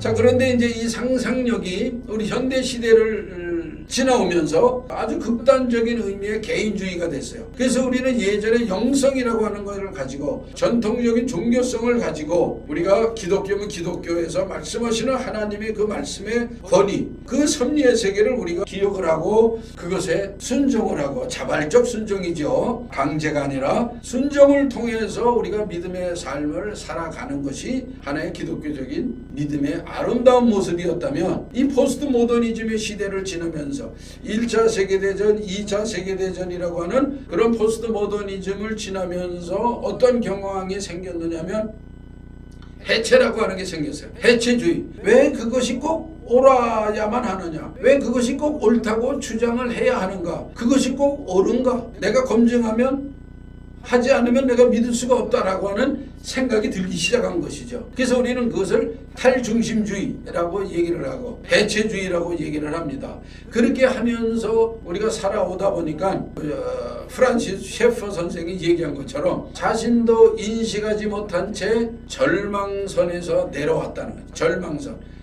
자, 그런데 이제 이 상상력이 우리 현대 시대를 지나오면서 아주 극단적인 의미의 개인주의가 됐어요. 그래서 우리는 예전에 영성이라고 하는 것을 가지고 전통적인 종교성을 가지고 우리가 기독교면 기독교에서 말씀하시는 하나님의 그 말씀의 권위, 그 섭리의 세계를 우리가 기억을 하고 그것에 순종을 하고, 자발적 순종이죠. 강제가 아니라 순종을 통해서 우리가 믿음의 삶을 살아가는 것이 하나의 기독교적인 믿음의 아름다운 모습이었다면, 이 포스트 모더니즘의 시대를 지나면서 1차 세계대전, 2차 세계대전이라고 하는 그런 포스트 모더니즘을 지나면서 어떤 경황이 생겼느냐면 해체라고 하는 게 생겼어요. 해체주의. 왜 그것이 꼭 옳아야만 하느냐? 왜 그것이 꼭 옳다고 주장을 해야 하는가? 그것이 꼭 옳은가? 내가 검증하면, 하지 않으면 내가 믿을 수가 없다라고 하는 생각이 들기 시작한 것이죠. 그래서 우리는 그것을 탈중심주의라고 얘기를 하고 해체주의라고 얘기를 합니다. 그렇게 하면서 우리가 살아오다 보니까 프란시스 셰퍼 선생이 얘기한 것처럼 자신도 인식하지 못한 채 절망선에서 내려왔다는 거죠. 절망선.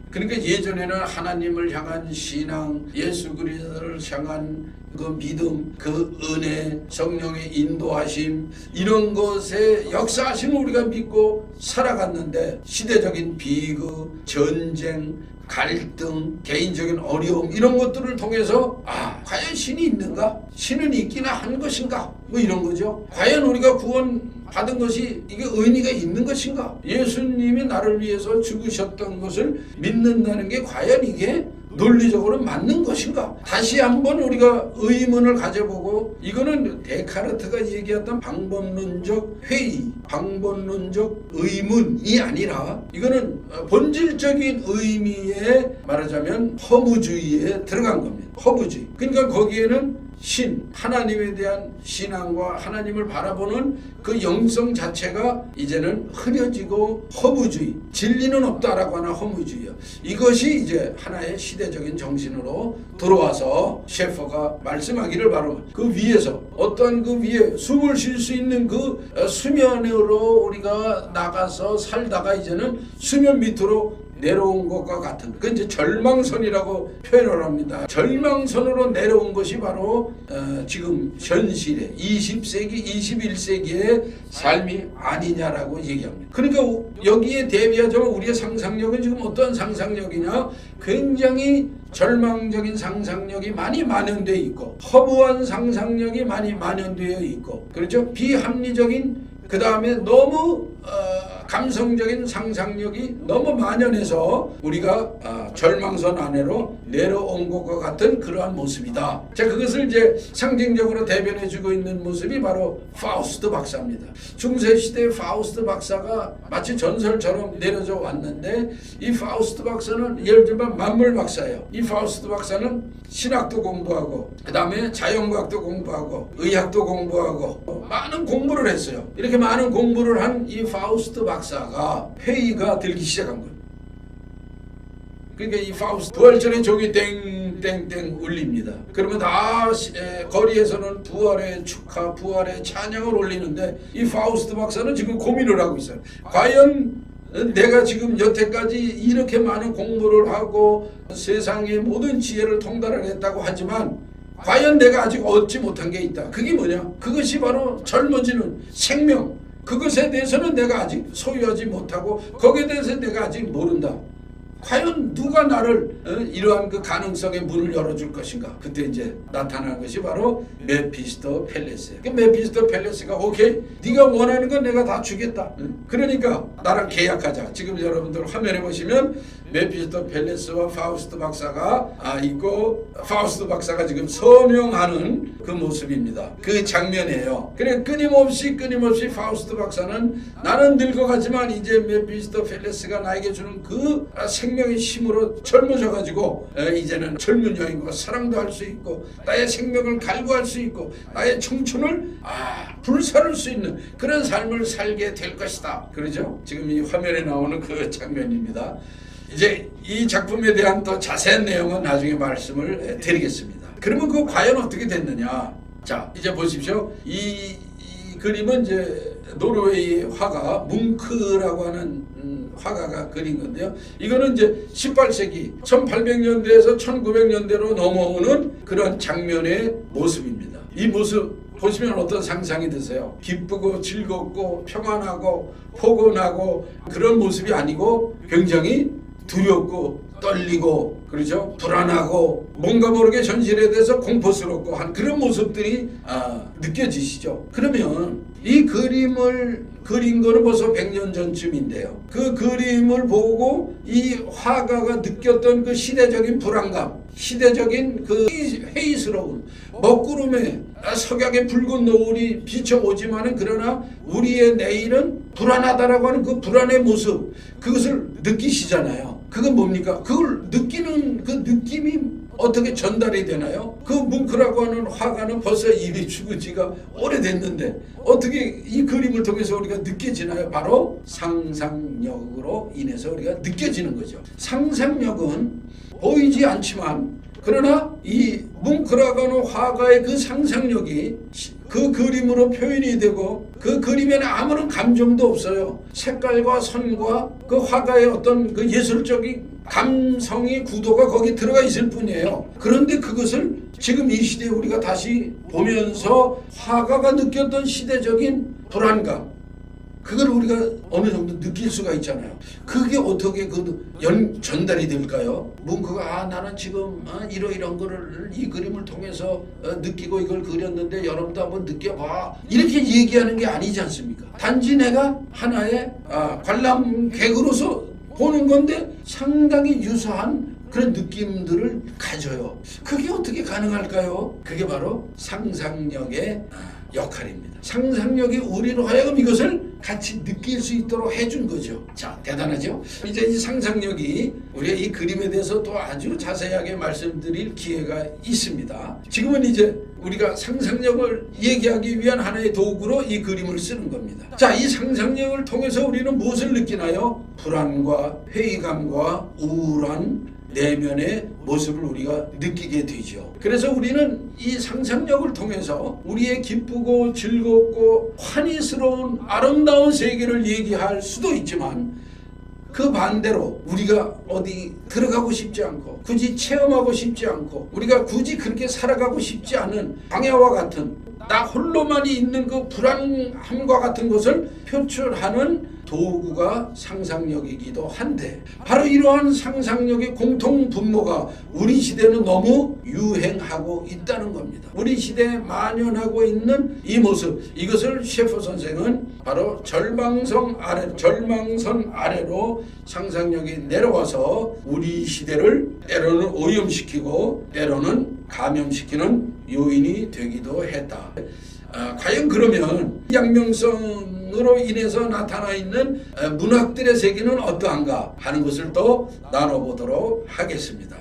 그러니까 예전에는 하나님을 향한 신앙, 예수 그리스도를 향한 그 믿음, 그 은혜, 성령의 인도하심, 이런 것에 역사하심을 우리가 믿고 살아갔는데, 시대적인 비극, 전쟁, 갈등, 개인적인 어려움, 이런 것들을 통해서 과연 신이 있는가? 신은 있기나 한 것인가? 뭐 이런 거죠. 과연 우리가 구원 받은 것이 이게 의미가 있는 것인가? 예수님이 나를 위해서 죽으셨던 것을 믿는다는 게 과연 이게 논리적으로 맞는 것인가? 다시 한번 우리가 의문을 가져보고, 이거는 데카르트가 얘기했던 방법론적 회의, 방법론적 의문이 아니라 이거는 본질적인 의미에 말하자면 허무주의에 들어간 겁니다. 허무주의. 그러니까 거기에는 신, 하나님에 대한 신앙과 하나님을 바라보는 그 영성 자체가 이제는 흐려지고 허무주의, 진리는 없다라고 하는 허무주의요. 이것이 이제 하나의 시대적인 정신으로 들어와서 셰퍼가 말씀하기를, 바로 그 위에서 어떤 그 위에 숨을 쉴 수 있는 그 수면으로 우리가 나가서 살다가 이제는 수면 밑으로 내려온 것과 같은, 그건 이제 절망선이라고 표현을 합니다. 절망선으로 내려온 것이 바로 지금 현실의 20세기, 21세기의 삶이 아니냐라고 얘기합니다. 그러니까 여기에 대비하자면 우리의 상상력은 지금 어떤 상상력이냐? 굉장히 절망적인 상상력이 많이 만연되어 있고, 허무한 상상력이 많이 만연되어 있고, 그렇죠? 비합리적인, 그 다음에 너무 감성적인 상상력이 너무 만연해서 우리가 절망선 안으로 내려온 것과 같은 그러한 모습이다. 자, 그것을 이제 상징적으로 대변해주고 있는 모습이 바로 파우스트 박사입니다. 중세시대 파우스트 박사가 마치 전설처럼 내려져 왔는데, 이 파우스트 박사는 예를 들면 만물 박사예요. 이 파우스트 박사는 신학도 공부하고, 그 다음에 자연과학도 공부하고, 의학도 공부하고, 많은 공부를 했어요. 이렇게 많은 공부를 한 이 파우스트 박사가 회의가 들기 시작한 거예요. 그러니까 이 파우스트 부활절에 종이 땡땡땡 울립니다. 그러면 다 거리에서는 부활의 축하, 부활의 찬양을 올리는데, 이 파우스트 박사는 지금 고민을 하고 있어요. 과연 내가 지금 여태까지 이렇게 많은 공부를 하고 세상의 모든 지혜를 통달을 했다고 하지만 과연 내가 아직 얻지 못한 게 있다. 그게 뭐냐? 그것이 바로 젊어지는 생명. 그것에 대해서는 내가 아직 소유하지 못하고, 거기에 대해서 내가 아직 모른다. 과연 누가 나를 이러한 그 가능성의 문을 열어줄 것인가? 그때 이제 나타난 것이 바로 메피스토 펠레스예요. 그 메피스토 펠레스가 오케이, 네가 원하는 건 내가 다 주겠다. 그러니까 나랑 계약하자. 지금 여러분들 화면에 보시면 메피스토 펠레스와 파우스트 박사가 있고, 파우스트 박사가 지금 서명하는 그 모습입니다. 그 장면이에요. 그래 끊임없이 파우스트 박사는 나는 늙어가지만 이제 메피스토 펠레스가 나에게 주는 그 생명의 힘으로 젊어져가지고 이제는 젊은 여인과 사랑도 할 수 있고, 나의 생명을 갈구할 수 있고, 나의 청춘을 불사를 수 있는 그런 삶을 살게 될 것이다. 그러죠? 지금 이 화면에 나오는 그 장면입니다. 이제 이 작품에 대한 더 자세한 내용은 나중에 말씀을 드리겠습니다. 그러면 그 과연 어떻게 됐느냐? 자, 이제 보십시오. 이 그림은 이제 노르웨이 화가 뭉크라고 하는 화가가 그린 건데요. 이거는 이제 18세기 1800년대에서 1900년대로 넘어오는 그런 장면의 모습입니다. 이 모습 보시면 어떤 상상이 드세요? 기쁘고 즐겁고 평안하고 포근하고 그런 모습이 아니고 굉장히 두렵고 떨리고 그렇죠? 불안하고 뭔가 모르게 현실에 대해서 공포스럽고 한 그런 모습들이 느껴지시죠? 그러면 이 그림을 그린 거는 벌써 100년 전쯤인데요. 그 그림을 보고 이 화가가 느꼈던 그 시대적인 불안감, 시대적인 그 회의스러운 먹구름에 석양의 붉은 노을이 비춰오지만은 그러나 우리의 내일은 불안하다라고 하는 그 불안의 모습, 그것을 느끼시잖아요. 그건 뭡니까? 그걸 느끼는 그 느낌이 어떻게 전달이 되나요? 그 뭉크라고 하는 화가는 벌써 이미 죽은 지가 오래됐는데 어떻게 이 그림을 통해서 우리가 느껴지나요? 바로 상상력으로 인해서 우리가 느껴지는 거죠. 상상력은 보이지 않지만 그러나 이 뭉크라고 하는 화가의 그 상상력이 그 그림으로 표현이 되고 그 그림에는 아무런 감정도 없어요. 색깔과 선과 그 화가의 어떤 그 예술적인 감성의 구도가 거기 들어가 있을 뿐이에요. 그런데 그것을 지금 이 시대에 우리가 다시 보면서 화가가 느꼈던 시대적인 불안감, 그걸 우리가 어느 정도 느낄 수가 있잖아요. 그게 어떻게 전달이 될까요? 뭉크가 나는 지금 이런 거를 이 그림을 통해서 느끼고 이걸 그렸는데 여러분도 한번 느껴봐, 이렇게 얘기하는 게 아니지 않습니까? 단지 내가 하나의 관람객으로서 보는 건데 상당히 유사한 그런 느낌들을 가져요. 그게 어떻게 가능할까요? 그게 바로 상상력의 역할입니다. 상상력이 우리로 하여금 이것을 같이 느낄 수 있도록 해준 거죠. 자, 대단하죠? 이제 이 상상력이 우리가 이 그림에 대해서 또 아주 자세하게 말씀드릴 기회가 있습니다. 지금은 이제 우리가 상상력을 얘기하기 위한 하나의 도구로 이 그림을 쓰는 겁니다. 자, 이 상상력을 통해서 우리는 무엇을 느끼나요? 불안과 회의감과 우울한 내면의 모습을 우리가 느끼게 되죠. 그래서 우리는 이 상상력을 통해서 우리의 기쁘고 즐겁고 환희스러운 아름다운 세계를 얘기할 수도 있지만 그 반대로 우리가 어디 들어가고 싶지 않고 굳이 체험하고 싶지 않고 우리가 굳이 그렇게 살아가고 싶지 않은 광야와 같은 나 홀로만이 있는 그 불안함과 같은 것을 표출하는 도구가 상상력이기도 한데 바로 이러한 상상력의 공통 분모가 우리 시대는 너무 유행하고 있다는 겁니다. 우리 시대에 만연하고 있는 이 모습, 이것을 셰퍼 선생은 바로 절망선 아래로 상상력이 내려와서 우리 시대를 때로는 오염시키고 때로는 감염시키는 요인이 되기도 했다. 과연 그러면 양명성으로 인해서 나타나 있는 문학들의 세계는 어떠한가 하는 것을 또 나눠보도록 하겠습니다.